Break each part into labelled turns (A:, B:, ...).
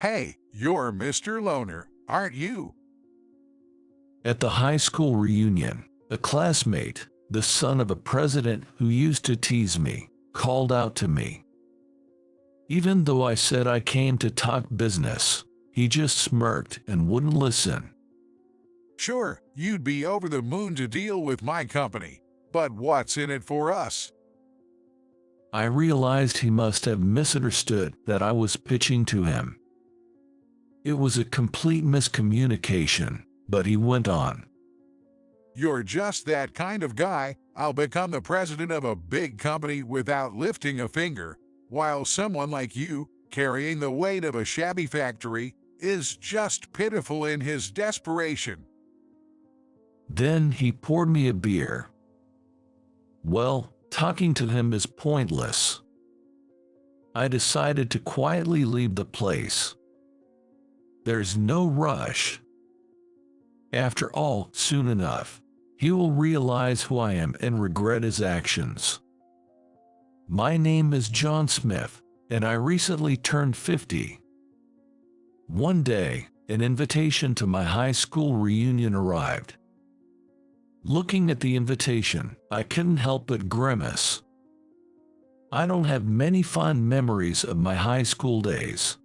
A: Hey, you're Mr. Loner, aren't you?
B: At the high school reunion, a classmate, the son of a president who used to tease me, called out to me. Even though I said I came to talk business, he just smirked and wouldn't listen.
A: Sure, you'd be over the moon to deal with my company, but what's in it for us?
B: I realized he must have misunderstood that I was pitching to him. It was a complete miscommunication, but he went on.
A: You're just that kind of guy. I'll become the president of a big company without lifting a finger, while someone like you, carrying the weight of a shabby factory, is just pitiful in his desperation.
B: Then he poured me a beer. Well, talking to him is pointless. I decided to quietly leave the place. There's no rush. After all, soon enough, he will realize who I am and regret his actions. My name is John Smith, and I recently turned 50. One day, an invitation to my high school reunion arrived. Looking at the invitation, I couldn't help but grimace. I don't have many fond memories of my high school days,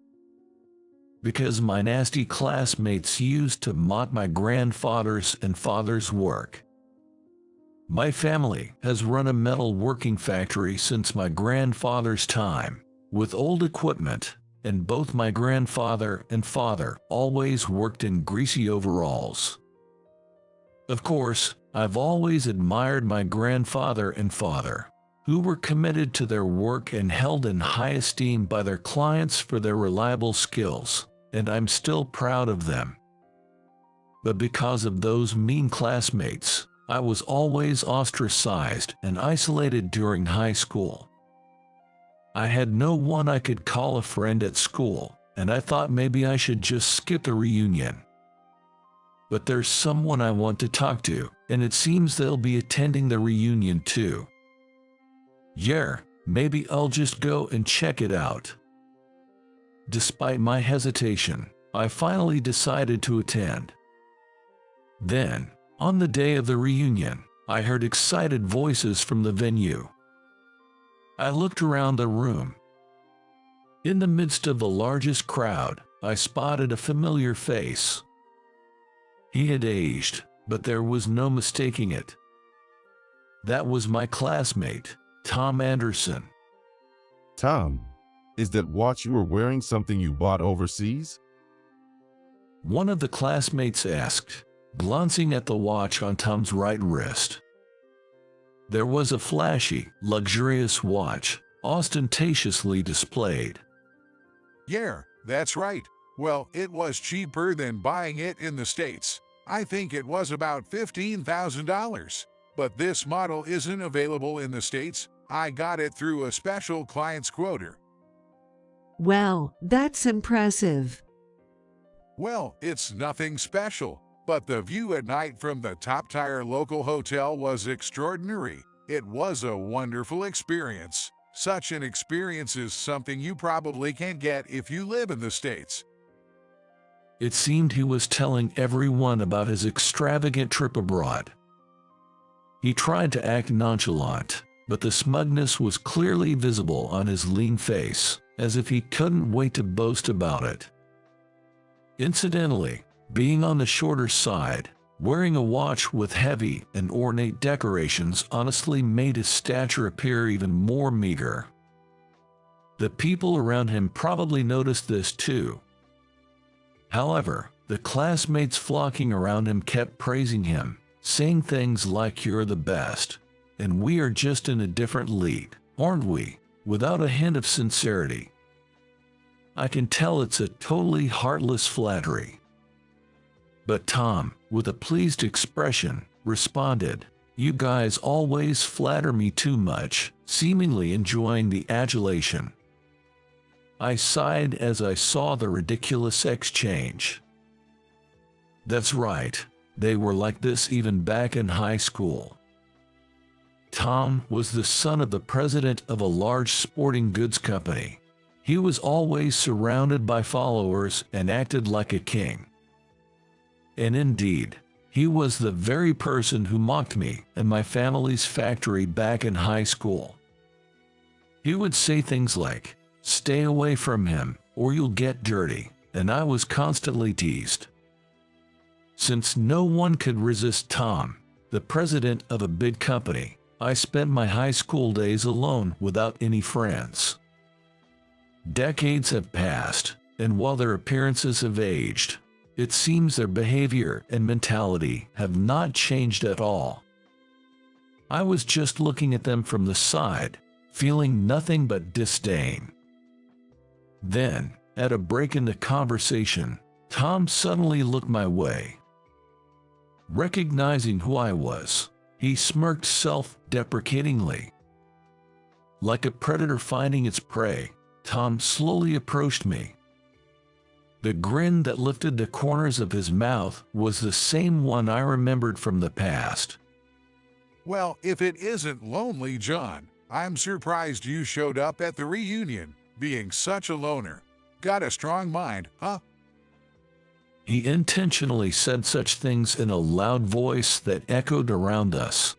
B: because my nasty classmates used to mock my grandfather's and father's work. My family has run a metal working factory since my grandfather's time, with old equipment, and both my grandfather and father always worked in greasy overalls. Of course, I've always admired my grandfather and father, who were committed to their work and held in high esteem by their clients for their reliable skills, and I'm still proud of them. But because of those mean classmates, I was always ostracized and isolated during high school. I had no one I could call a friend at school, and I thought maybe I should just skip the reunion. But there's someone I want to talk to, and it seems they'll be attending the reunion too. Yeah, maybe I'll just go and check it out. Despite my hesitation, I finally decided to attend. Then, on the day of the reunion, I heard excited voices from the venue. I looked around the room. In the midst of the largest crowd, I spotted a familiar face. He had aged, but there was no mistaking it. That was my classmate, Tom Anderson.
C: Tom, is that watch you were wearing something you bought overseas?
B: One of the classmates asked, glancing at the watch on Tom's right wrist. There was a flashy, luxurious watch, ostentatiously displayed.
A: Yeah, that's right. Well, it was cheaper than buying it in the States. I think it was about $15,000. But this model isn't available in the States. I got it through a special client's quoter.
D: Well, that's impressive.
A: Well, it's nothing special, but the view at night from the top-tier local hotel was extraordinary. It was a wonderful experience. Such an experience is something you probably can't get if you live in the States.
B: It seemed he was telling everyone about his extravagant trip abroad. He tried to act nonchalant, but the smugness was clearly visible on his lean face, as if he couldn't wait to boast about it. Incidentally, being on the shorter side, wearing a watch with heavy and ornate decorations honestly made his stature appear even more meager. The people around him probably noticed this too. However, the classmates flocking around him kept praising him, saying things like "You're the best," and "We are just in a different league, aren't we?" without a hint of sincerity. I can tell it's a totally heartless flattery. But Tom, with a pleased expression, responded, "You guys always flatter me too much," seemingly enjoying the adulation. I sighed as I saw the ridiculous exchange. That's right, they were like this even back in high school. Tom was the son of the president of a large sporting goods company. He was always surrounded by followers and acted like a king. And indeed, he was the very person who mocked me and my family's factory back in high school. He would say things like, "Stay away from him or you'll get dirty," and I was constantly teased. Since no one could resist Tom, the president of a big company, I spent my high school days alone without any friends. Decades have passed, and while their appearances have aged, it seems their behavior and mentality have not changed at all. I was just looking at them from the side, feeling nothing but disdain. Then, at a break in the conversation, Tom suddenly looked my way. Recognizing who I was, he smirked self-deprecatingly. Like a predator finding its prey, Tom slowly approached me. The grin that lifted the corners of his mouth was the same one I remembered from the past.
A: Well, if it isn't Lonely John, I'm surprised you showed up at the reunion, being such a loner. Got a strong mind, huh?
B: He intentionally said such things in a loud voice that echoed around us.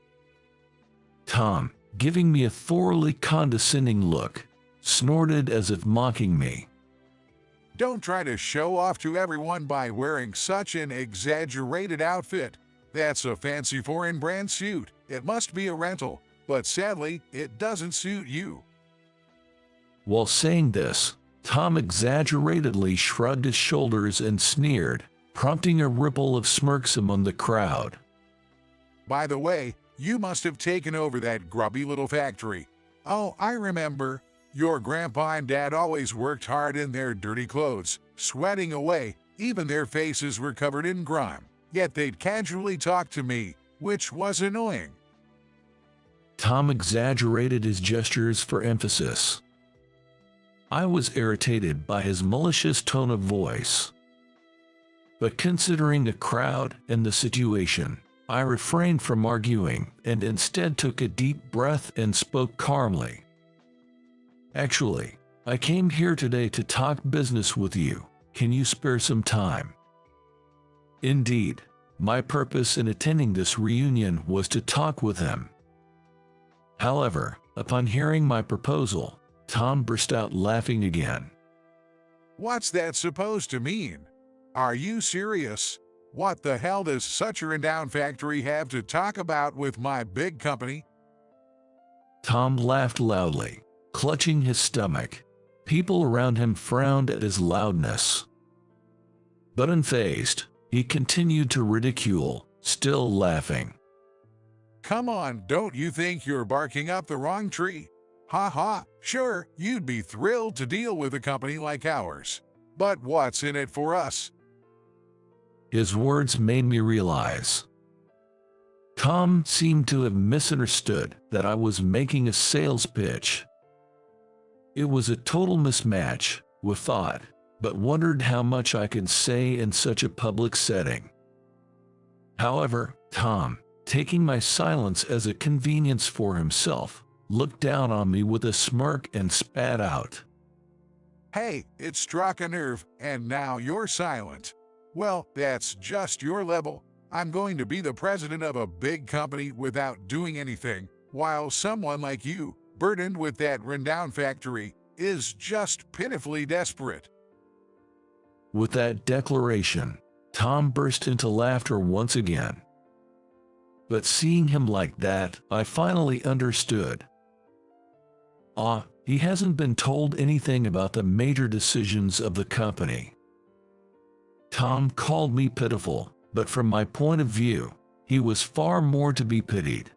B: Tom, giving me a thoroughly condescending look, snorted as if mocking me.
A: Don't try to show off to everyone by wearing such an exaggerated outfit. That's a fancy foreign brand suit. It must be a rental, but sadly, it doesn't suit you.
B: While saying this, Tom exaggeratedly shrugged his shoulders and sneered, prompting a ripple of smirks among the crowd.
A: By the way, you must have taken over that grubby little factory. Oh, I remember. Your grandpa and dad always worked hard in their dirty clothes, sweating away. Even their faces were covered in grime. Yet they'd casually talk to me, which was annoying.
B: Tom exaggerated his gestures for emphasis. I was irritated by his malicious tone of voice. But considering the crowd and the situation, I refrained from arguing and instead took a deep breath and spoke calmly. Actually, I came here today to talk business with you. Can you spare some time? Indeed, my purpose in attending this reunion was to talk with him. However, upon hearing my proposal, Tom burst out laughing again.
A: What's that supposed to mean? Are you serious? What the hell does such a rundown factory have to talk about with my big company?
B: Tom laughed loudly, clutching his stomach. People around him frowned at his loudness. But unfazed, he continued to ridicule, still laughing.
A: Come on, don't you think you're barking up the wrong tree? Ha ha, sure, you'd be thrilled to deal with a company like ours. But what's in it for us?
B: His words made me realize. Tom seemed to have misunderstood that I was making a sales pitch. It was a total mismatch, we thought, but wondered how much I could say in such a public setting. However, Tom, taking my silence as a convenience for himself, looked down on me with a smirk and spat out.
A: Hey, it struck a nerve, and now you're silent. Well, that's just your level. I'm going to be the president of a big company without doing anything, while someone like you, burdened with that rundown factory, is just pitifully desperate.
B: With that declaration, Tom burst into laughter once again. But seeing him like that, I finally understood. He hasn't been told anything about the major decisions of the company. Tom called me pitiful, but from my point of view, he was far more to be pitied.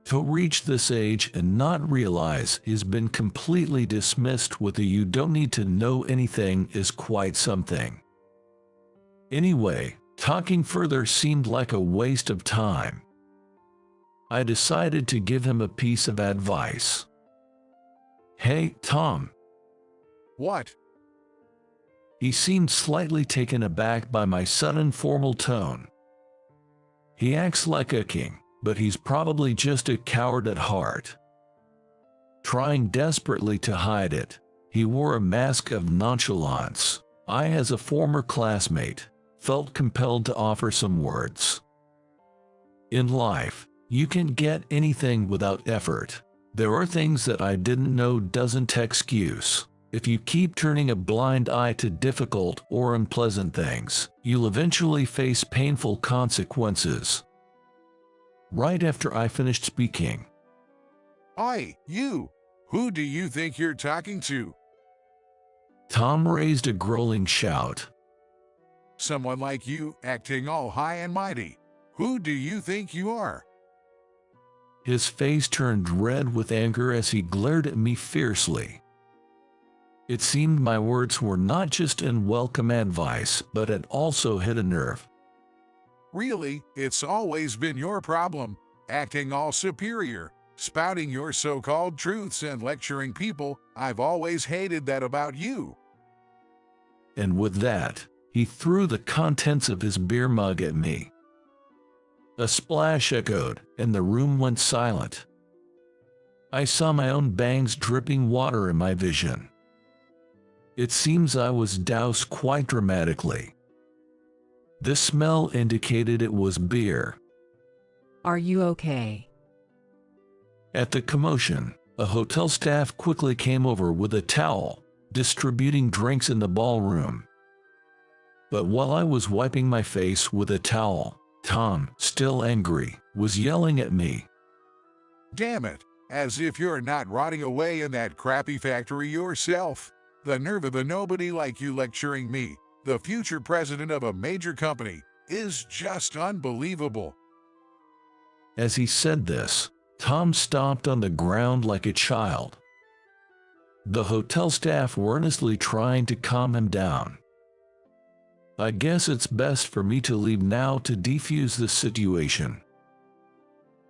B: To reach this age and not realize he's been completely dismissed with a "you don't need to know anything" is quite something. Anyway, talking further seemed like a waste of time. I decided to give him a piece of advice. Hey, Tom.
A: What?
B: He seemed slightly taken aback by my sudden formal tone. He acts like a king, but he's probably just a coward at heart. Trying desperately to hide it, He wore a mask of nonchalance. I, as a former classmate, felt compelled to offer some words. In life, you can get anything without effort. There are things that I didn't know doesn't excuse. If you keep turning a blind eye to difficult or unpleasant things, you'll eventually face painful consequences. Right after I finished speaking,
A: "Oi, you! Who do you think you're talking to?
B: Tom raised a growling shout.
A: Someone like you, acting all high and mighty. Who do you think you are?"
B: His face turned red with anger as he glared at me fiercely. It seemed my words were not just unwelcome advice, but had also hit a nerve.
A: "Really, it's always been your problem, acting all superior, spouting your so-called truths and lecturing people. I've always hated that about you."
B: And with that, he threw the contents of his beer mug at me. A splash echoed, and the room went silent. I saw my own bangs dripping water in my vision. It seems I was doused quite dramatically. The smell indicated it was beer.
D: Are you okay?
B: At the commotion, a hotel staff quickly came over with a towel, distributing drinks in the ballroom. But while I was wiping my face with a towel, Tom, still angry, was yelling at me.
A: "Damn it, as if you're not rotting away in that crappy factory yourself. The nerve of a nobody like you lecturing me, the future president of a major company, is just unbelievable."
B: As he said this, Tom stomped on the ground like a child. The hotel staff were earnestly trying to calm him down. I guess it's best for me to leave now to defuse the situation.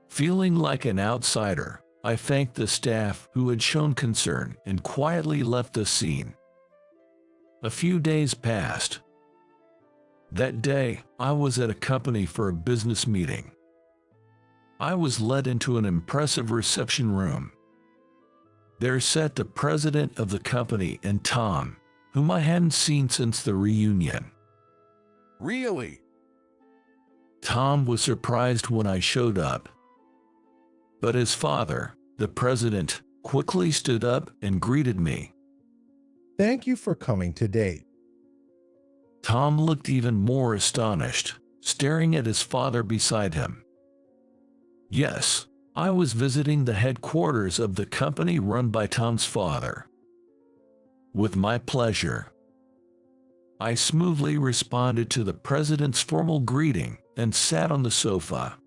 B: Feeling like an outsider, I thanked the staff who had shown concern and quietly left the scene. A few days passed. That day, I was at a company for a business meeting. I was led into an impressive reception room. There sat the president of the company and Tom, whom I hadn't seen since the reunion.
A: "Really?"
B: Tom was surprised when I showed up. But his father, the president, quickly stood up and greeted me.
E: "Thank you for coming today."
B: Tom looked even more astonished, staring at his father beside him. Yes, I was visiting the headquarters of the company run by Tom's father. With my pleasure. I smoothly responded to the president's formal greeting and sat on the sofa.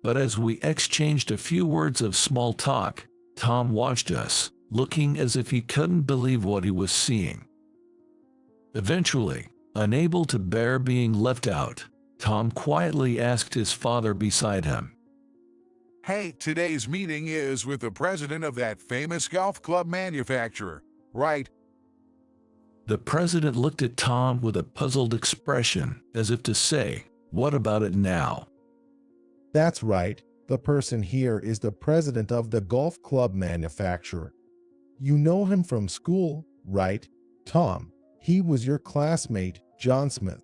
B: But as we exchanged a few words of small talk, Tom watched us, looking as if he couldn't believe what he was seeing. Eventually, unable to bear being left out, Tom quietly asked his father beside him,
A: "Hey, today's meeting is with the president of that famous golf club manufacturer, right?"
B: The president looked at Tom with a puzzled expression, as if to say, "What about it now?"
E: "That's right. The person here is the president of the golf club manufacturer. You know him from school, right, Tom? He was your classmate, John Smith.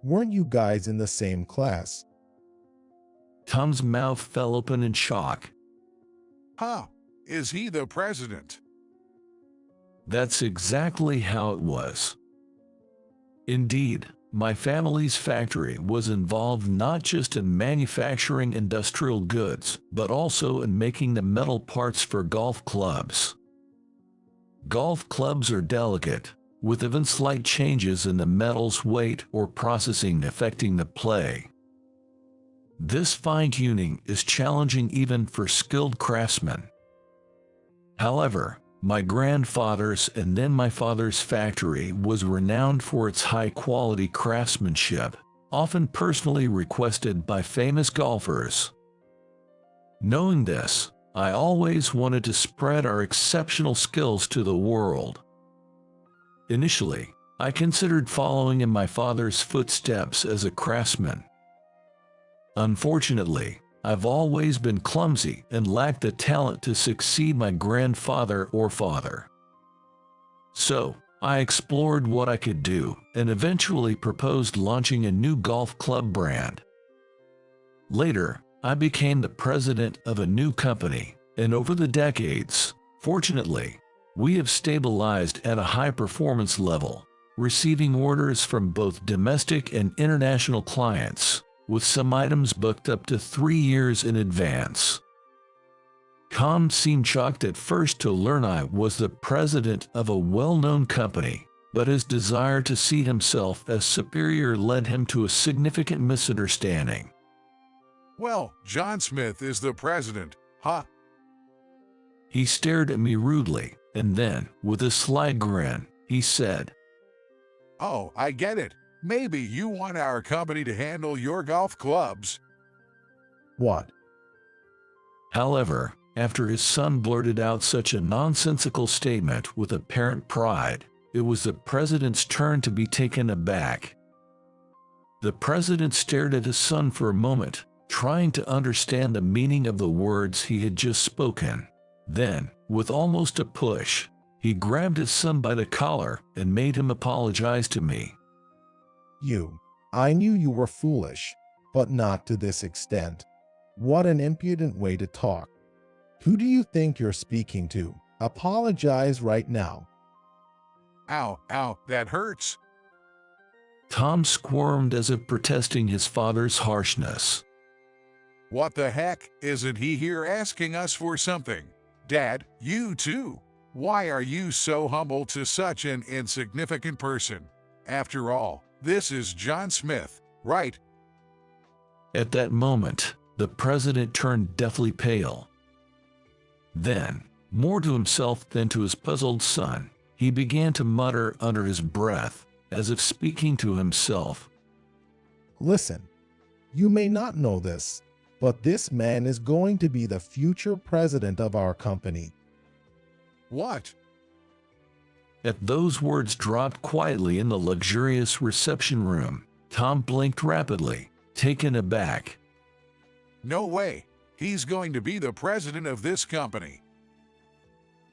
E: Weren't you guys in the same class?"
B: Tom's mouth fell open in shock.
A: "Huh, is he the president?"
B: That's exactly how it was. Indeed, my family's factory was involved not just in manufacturing industrial goods, but also in making the metal parts for golf clubs. Golf clubs are delicate, with even slight changes in the metal's weight or processing affecting the play. This fine-tuning is challenging even for skilled craftsmen. However, my grandfather's and then my father's factory was renowned for its high-quality craftsmanship, often personally requested by famous golfers. Knowing this, I always wanted to spread our exceptional skills to the world. Initially, I considered following in my father's footsteps as a craftsman. Unfortunately, I've always been clumsy and lacked the talent to succeed my grandfather or father. So, I explored what I could do and eventually proposed launching a new golf club brand. Later, I became the president of a new company, and over the decades, fortunately, we have stabilized at a high performance level, receiving orders from both domestic and international clients, with some items booked up to 3 years in advance. Tom seemed shocked at first to learn I was the president of a well-known company, but his desire to see himself as superior led him to a significant misunderstanding.
A: Well, John Smith is the president, huh?
B: He stared at me rudely, and then, with a sly grin, he said,
A: Oh, I get it. Maybe you want our company to handle your golf clubs.
E: What?
B: However, after his son blurted out such a nonsensical statement with apparent pride, it was the president's turn to be taken aback. The president stared at his son for a moment, trying to understand the meaning of the words he had just spoken. Then, with almost a push, he grabbed his son by the collar and made him apologize to me.
E: I knew you were foolish, but not to this extent. What an impudent way to talk. Who do you think you're speaking to? Apologize right now.
A: Ow, that hurts.
B: Tom squirmed as if protesting his father's harshness.
A: What the heck? Isn't he here asking us for something? Dad, you too. Why are you so humble to such an insignificant person? After all, this is John Smith, right?
B: At that moment, the president turned deathly pale. Then, more to himself than to his puzzled son, he began to mutter under his breath, as if speaking to himself.
E: Listen, you may not know this, but this man is going to be the future president of our company.
A: What?
B: At those words dropped quietly in the luxurious reception room, Tom blinked rapidly, taken aback.
A: No way. He's going to be the president of this company.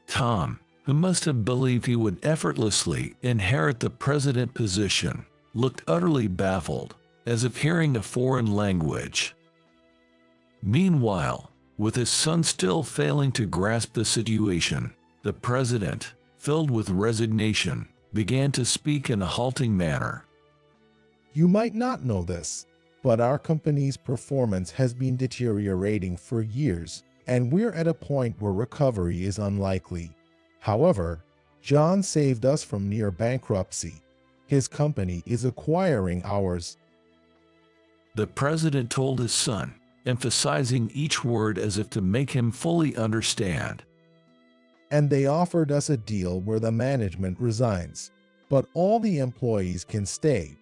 B: Tom, who must have believed he would effortlessly inherit the president position, looked utterly baffled, as if hearing a foreign language. Meanwhile, with his son still failing to grasp the situation, the president, filled with resignation, began to speak in a halting manner.
E: You might not know this, but our company's performance has been deteriorating for years, and we're at a point where recovery is unlikely. However, John saved us from near bankruptcy. His company is acquiring ours.
B: The president told his son, emphasizing each word as if to make him fully understand.
E: And they offered us a deal where the management resigns, but all the employees can stay.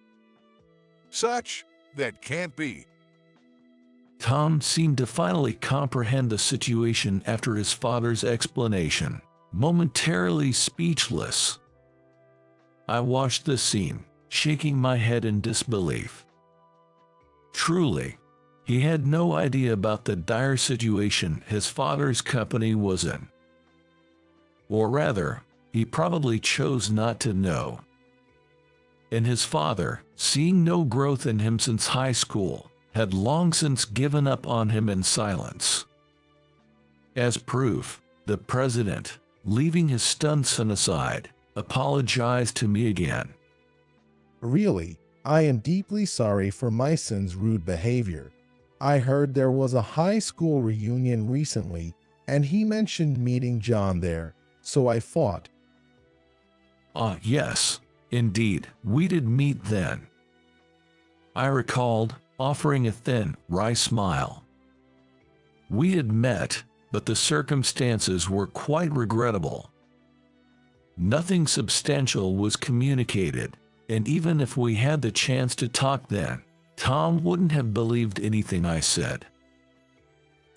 A: That can't be.
B: Tom seemed to finally comprehend the situation after his father's explanation, momentarily speechless. I watched the scene, shaking my head in disbelief. Truly, he had no idea about the dire situation his father's company was in. Or rather, he probably chose not to know. And his father, seeing no growth in him since high school, had long since given up on him in silence. As proof, the president, leaving his stunned son aside, apologized to me again.
E: Really, I am deeply sorry for my son's rude behavior. I heard there was a high school reunion recently, and he mentioned meeting John there, so I thought.
B: Yes, indeed, we did meet then. I recalled, offering a thin, wry smile. We had met, but the circumstances were quite regrettable. Nothing substantial was communicated, and even if we had the chance to talk then, Tom wouldn't have believed anything I said.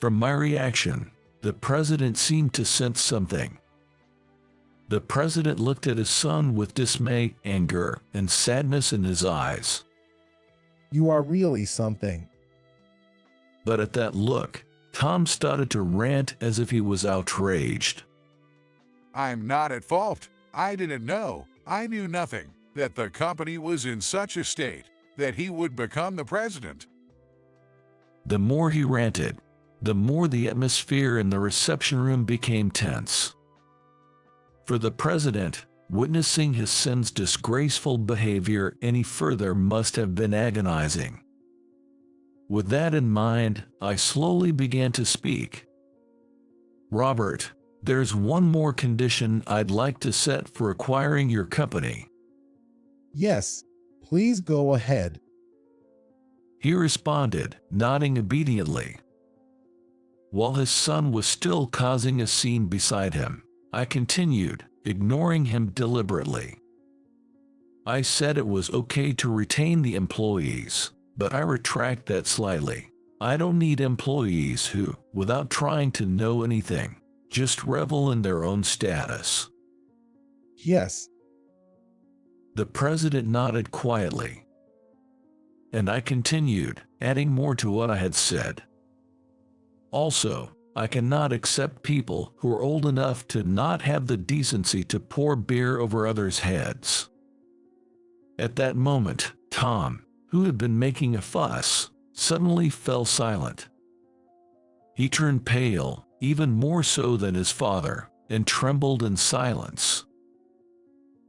B: From my reaction, the president seemed to sense something. The president looked at his son with dismay, anger, and sadness in his eyes.
E: You are really something.
B: But at that look, Tom started to rant as if he was outraged.
A: I'm not at fault. I didn't know, I knew nothing, that the company was in such a state that he would become the president.
B: The more he ranted, the more the atmosphere in the reception room became tense. For the president, witnessing his son's disgraceful behavior any further must have been agonizing. With that in mind, I slowly began to speak. Robert, there's one more condition I'd like to set for acquiring your company.
E: Yes, please go ahead.
B: He responded, nodding obediently. While his son was still causing a scene beside him, I continued, ignoring him deliberately. I said it was okay to retain the employees, but I retract that slightly. I don't need employees who, without trying to know anything, just revel in their own status.
E: Yes.
B: The president nodded quietly, and I continued, adding more to what I had said. Also, I cannot accept people who are old enough to not have the decency to pour beer over others' heads. At that moment, Tom, who had been making a fuss, suddenly fell silent. He turned pale, even more so than his father, and trembled in silence.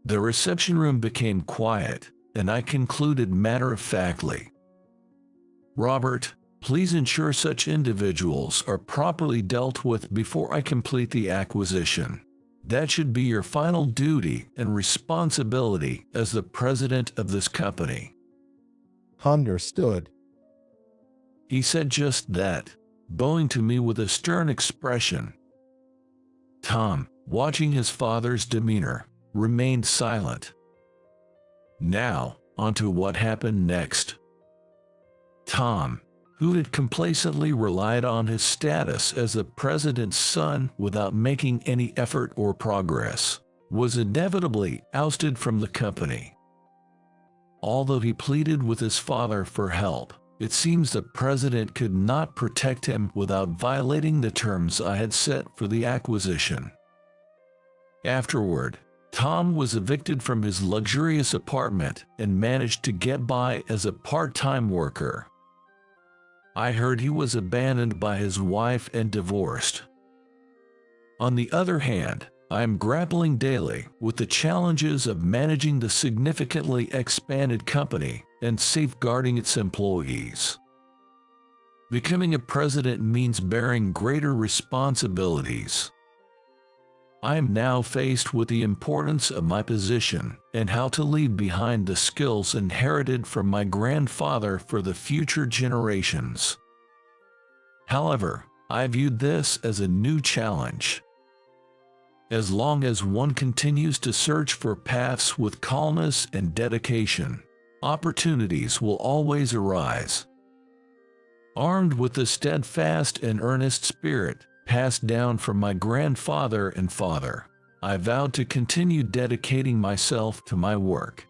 B: The reception room became quiet, and I concluded matter-of-factly, Robert, please ensure such individuals are properly dealt with before I complete the acquisition. That should be your final duty and responsibility as the president of this company.
E: Understood.
B: He said just that, bowing to me with a stern expression. Tom, watching his father's demeanor, remained silent. Now, on to what happened next. Tom, who had complacently relied on his status as the president's son without making any effort or progress, was inevitably ousted from the company. Although he pleaded with his father for help, it seems the president could not protect him without violating the terms I had set for the acquisition. Afterward, Tom was evicted from his luxurious apartment and managed to get by as a part-time worker. I heard he was abandoned by his wife and divorced. On the other hand, I am grappling daily with the challenges of managing the significantly expanded company and safeguarding its employees. Becoming a president means bearing greater responsibilities. I am now faced with the importance of my position and how to leave behind the skills inherited from my grandfather for the future generations. However, I viewed this as a new challenge. As long as one continues to search for paths with calmness and dedication, opportunities will always arise. Armed with the steadfast and earnest spirit passed down from my grandfather and father, I vowed to continue dedicating myself to my work